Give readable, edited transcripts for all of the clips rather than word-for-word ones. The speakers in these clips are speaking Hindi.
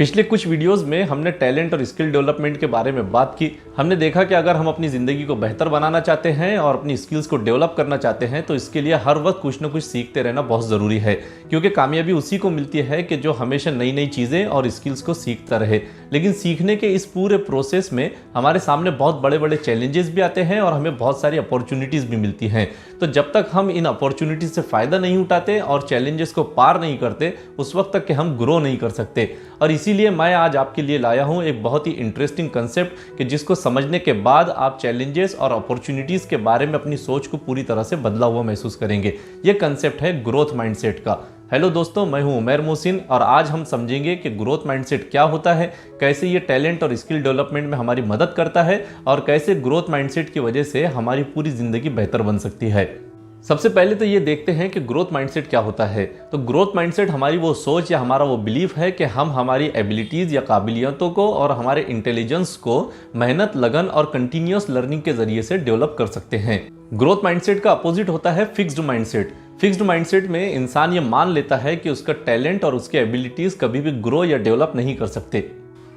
पिछले कुछ वीडियोस में हमने टैलेंट और स्किल डेवलपमेंट के बारे में बात की। हमने देखा कि अगर हम अपनी ज़िंदगी को बेहतर बनाना चाहते हैं और अपनी स्किल्स को डेवलप करना चाहते हैं तो इसके लिए हर वक्त कुछ ना कुछ सीखते रहना बहुत ज़रूरी है, क्योंकि कामयाबी उसी को मिलती है कि जो हमेशा नई नई चीज़ें और स्किल्स को सीखता रहे। लेकिन सीखने के इस पूरे प्रोसेस में हमारे सामने बहुत बड़े बड़े चैलेंजेस भी आते हैं और हमें बहुत सारी अपॉर्चुनिटीज़ भी मिलती हैं। तो जब तक हम इन अपॉर्चुनिटीज़ से फ़ायदा नहीं उठाते और चैलेंजेस को पार नहीं करते उस वक्त तक कि हम ग्रो नहीं कर सकते। और इसीलिए मैं आज आपके लिए लाया हूं एक बहुत ही इंटरेस्टिंग कंसेप्ट कि जिसको समझने के बाद आप चैलेंजेस और अपॉर्चुनिटीज़ के बारे में अपनी सोच को पूरी तरह से बदला हुआ महसूस करेंगे। ये कंसेप्ट है ग्रोथ माइंडसेट का। हेलो दोस्तों, मैं हूं उमैर मोहसिन और आज हम समझेंगे कि ग्रोथ माइंडसेट क्या होता है, कैसे ये टैलेंट और स्किल डेवलपमेंट में हमारी मदद करता है और कैसे ग्रोथ माइंडसेट की वजह से हमारी पूरी ज़िंदगी बेहतर बन सकती है। सबसे पहले तो ये देखते हैं कि ग्रोथ माइंडसेट क्या होता है। तो ग्रोथ माइंडसेट हमारी वो सोच या हमारा वो बिलीफ है कि हम हमारी एबिलिटीज़ या काबिलियतों को और हमारे इंटेलिजेंस को मेहनत, लगन और कंटिन्यूअस लर्निंग के जरिए से डेवलप कर सकते हैं। ग्रोथ माइंडसेट का अपोजिट होता है फिक्स्ड माइंडसेट। फिक्स्ड माइंडसेट में इंसान ये मान लेता है कि उसका टैलेंट और उसके एबिलिटीज़ कभी भी ग्रो या डेवलप नहीं कर सकते।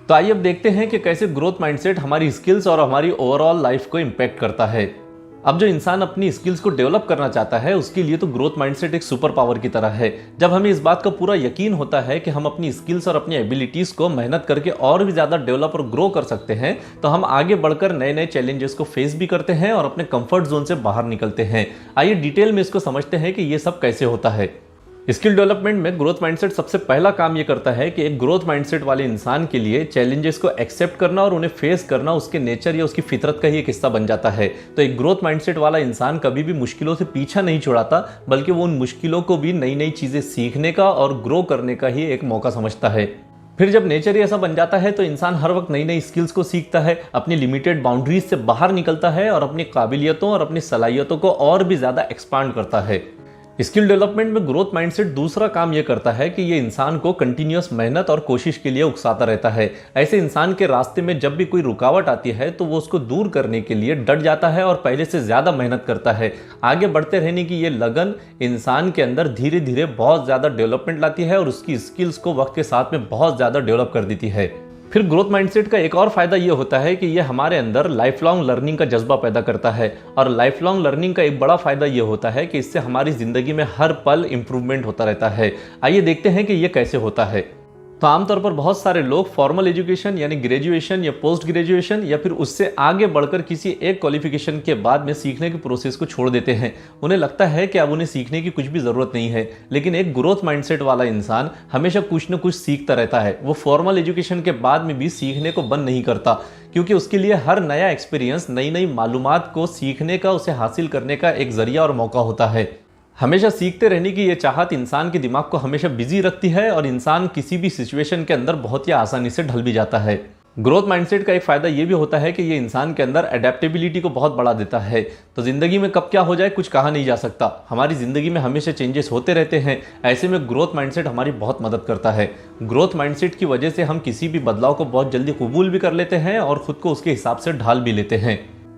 तो आइए अब देखते हैं कि कैसे ग्रोथ माइंडसेट हमारी स्किल्स और हमारी ओवरऑल लाइफ को इम्पैक्ट करता है। अब जो इंसान अपनी स्किल्स को डेवलप करना चाहता है उसके लिए तो ग्रोथ माइंडसेट एक सुपर पावर की तरह है। जब हमें इस बात का पूरा यकीन होता है कि हम अपनी स्किल्स और अपनी एबिलिटीज़ को मेहनत करके और भी ज़्यादा डेवलप और ग्रो कर सकते हैं तो हम आगे बढ़कर नए नए चैलेंजेस को फेस भी करते हैं और अपने कंफर्ट जोन से बाहर निकलते हैं। आइए डिटेल में इसको समझते हैं कि ये सब कैसे होता है। स्किल डेवलपमेंट में ग्रोथ माइंडसेट सबसे पहला काम ये करता है कि एक ग्रोथ माइंडसेट वाले इंसान के लिए चैलेंजेस को एक्सेप्ट करना और उन्हें फेस करना उसके नेचर या उसकी फितरत का ही एक हिस्सा बन जाता है। तो एक ग्रोथ माइंडसेट वाला इंसान कभी भी मुश्किलों से पीछा नहीं छुड़ाता, बल्कि वो उन मुश्किलों को भी नई नई चीज़ें सीखने का और ग्रो करने का ही एक मौका समझता है। फिर जब नेचर ही ऐसा बन जाता है तो इंसान हर वक्त नई नई स्किल्स को सीखता है, अपनी लिमिटेड बाउंड्रीज से बाहर निकलता है और अपनी काबिलियतों और अपनी सलाहियतों को और भी ज़्यादा एक्सपांड करता है। स्किल डेवलपमेंट में ग्रोथ माइंडसेट दूसरा काम यह करता है कि ये इंसान को कंटिन्यूअस मेहनत और कोशिश के लिए उकसाता रहता है। ऐसे इंसान के रास्ते में जब भी कोई रुकावट आती है तो वो उसको दूर करने के लिए डट जाता है और पहले से ज़्यादा मेहनत करता है। आगे बढ़ते रहने की ये लगन इंसान के अंदर धीरे धीरे बहुत ज़्यादा डेवलपमेंट लाती है और उसकी स्किल्स को वक्त के साथ में बहुत ज़्यादा डेवलप कर देती है। फिर ग्रोथ माइंडसेट का एक और फायदा ये होता है कि ये हमारे अंदर लाइफ लॉन्ग लर्निंग का जज्बा पैदा करता है। और लाइफ लॉन्ग लर्निंग का एक बड़ा फायदा ये होता है कि इससे हमारी ज़िंदगी में हर पल इंप्रूवमेंट होता रहता है। आइए देखते हैं कि ये कैसे होता है। तो आमतौर पर बहुत सारे लोग फॉर्मल एजुकेशन यानी ग्रेजुएशन या पोस्ट ग्रेजुएशन या फिर उससे आगे बढ़कर किसी एक क्वालिफिकेशन के बाद में सीखने के प्रोसेस को छोड़ देते हैं। उन्हें लगता है कि अब उन्हें सीखने की कुछ भी ज़रूरत नहीं है। लेकिन एक ग्रोथ माइंडसेट वाला इंसान हमेशा कुछ न कुछ सीखता रहता है। वो फॉर्मल एजुकेशन के बाद में भी सीखने को बंद नहीं करता, क्योंकि उसके लिए हर नया एक्सपीरियंस नई नई मालूमात को सीखने का, उसे हासिल करने का एक जरिया और मौका होता है। हमेशा सीखते रहने की ये चाहत इंसान के दिमाग को हमेशा बिजी रखती है और इंसान किसी भी सिचुएशन के अंदर बहुत ही आसानी से ढल भी जाता है। ग्रोथ माइंडसेट का एक फ़ायदा ये भी होता है कि ये इंसान के अंदर अडेप्टेबिलिटी को बहुत बढ़ा देता है। तो ज़िंदगी में कब क्या हो जाए कुछ कहा नहीं जा सकता। हमारी ज़िंदगी में हमेशा चेंजेस होते रहते हैं। ऐसे में ग्रोथ माइंडसेट हमारी बहुत मदद करता है। ग्रोथ माइंडसेट की वजह से हम किसी भी बदलाव को बहुत जल्दी कबूल भी कर लेते हैं और ख़ुद को उसके हिसाब से ढाल भी लेते हैं,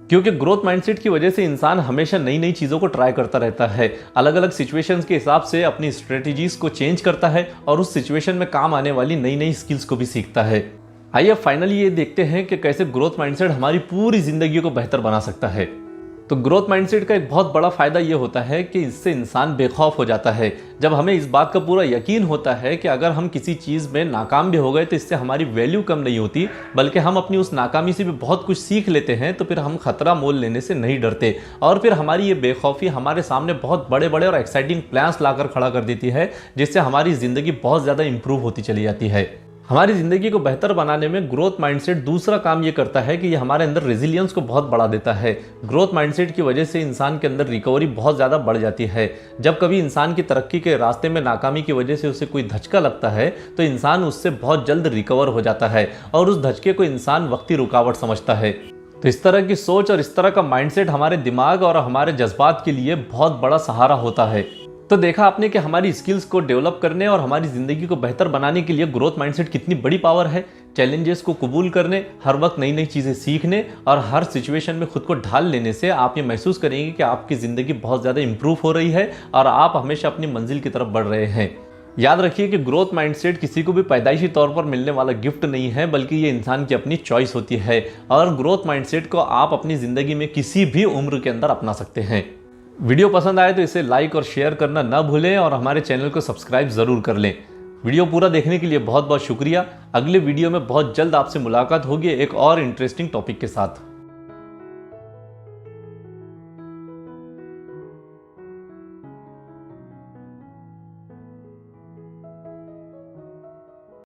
क्योंकि ग्रोथ माइंडसेट की वजह से इंसान हमेशा नई नई चीज़ों को ट्राई करता रहता है। अलग अलग सिचुएशंस के हिसाब से अपनी स्ट्रेटजीज को चेंज करता है और उस सिचुएशन में काम आने वाली नई नई स्किल्स को भी सीखता है। आइए फाइनली ये देखते हैं कि कैसे ग्रोथ माइंडसेट हमारी पूरी ज़िंदगी को बेहतर बना सकता है। तो ग्रोथ माइंडसेट का एक बहुत बड़ा फ़ायदा ये होता है कि इससे इंसान बेखौफ हो जाता है। जब हमें इस बात का पूरा यकीन होता है कि अगर हम किसी चीज़ में नाकाम भी हो गए तो इससे हमारी वैल्यू कम नहीं होती, बल्कि हम अपनी उस नाकामी से भी बहुत कुछ सीख लेते हैं, तो फिर हम खतरा मोल लेने से नहीं डरते और फिर हमारी ये बेखौफी हमारे सामने बहुत बड़े बड़े और एक्साइटिंग प्लान्स लाकर खड़ा कर देती है, जिससे हमारी ज़िंदगी बहुत ज़्यादा इंप्रूव होती चली जाती है। हमारी ज़िंदगी को बेहतर बनाने में ग्रोथ माइंडसेट दूसरा काम ये करता है कि ये हमारे अंदर रेजिलियंस को बहुत बढ़ा देता है। ग्रोथ माइंडसेट की वजह से इंसान के अंदर रिकवरी बहुत ज़्यादा बढ़ जाती है। जब कभी इंसान की तरक्की के रास्ते में नाकामी की वजह से उसे कोई धचका लगता है तो इंसान उससे बहुत जल्द रिकवर हो जाता है और उस धचके को इंसान वक्ती रुकावट समझता है। तो इस तरह की सोच और इस तरह का माइंडसेट हमारे दिमाग और हमारे जज्बात के लिए बहुत बड़ा सहारा होता है। तो देखा आपने कि हमारी स्किल्स को डेवलप करने और हमारी ज़िंदगी को बेहतर बनाने के लिए ग्रोथ माइंडसेट कितनी बड़ी पावर है। चैलेंजेस को कबूल करने, हर वक्त नई नई चीज़ें सीखने और हर सिचुएशन में खुद को ढाल लेने से आप ये महसूस करेंगे कि आपकी ज़िंदगी बहुत ज़्यादा इंप्रूव हो रही है और आप हमेशा अपनी मंजिल की तरफ बढ़ रहे हैं। याद रखिए कि ग्रोथ माइंडसेट किसी को भी पैदाइशी तौर पर मिलने वाला गिफ्ट नहीं है, बल्कि ये इंसान की अपनी चॉइस होती है और ग्रोथ माइंडसेट को आप अपनी ज़िंदगी में किसी भी उम्र के अंदर अपना सकते हैं। वीडियो पसंद आए तो इसे लाइक और शेयर करना ना भूलें और हमारे चैनल को सब्सक्राइब ज़रूर कर लें। वीडियो पूरा देखने के लिए बहुत बहुत शुक्रिया। अगले वीडियो में बहुत जल्द आपसे मुलाकात होगी एक और इंटरेस्टिंग टॉपिक के साथ।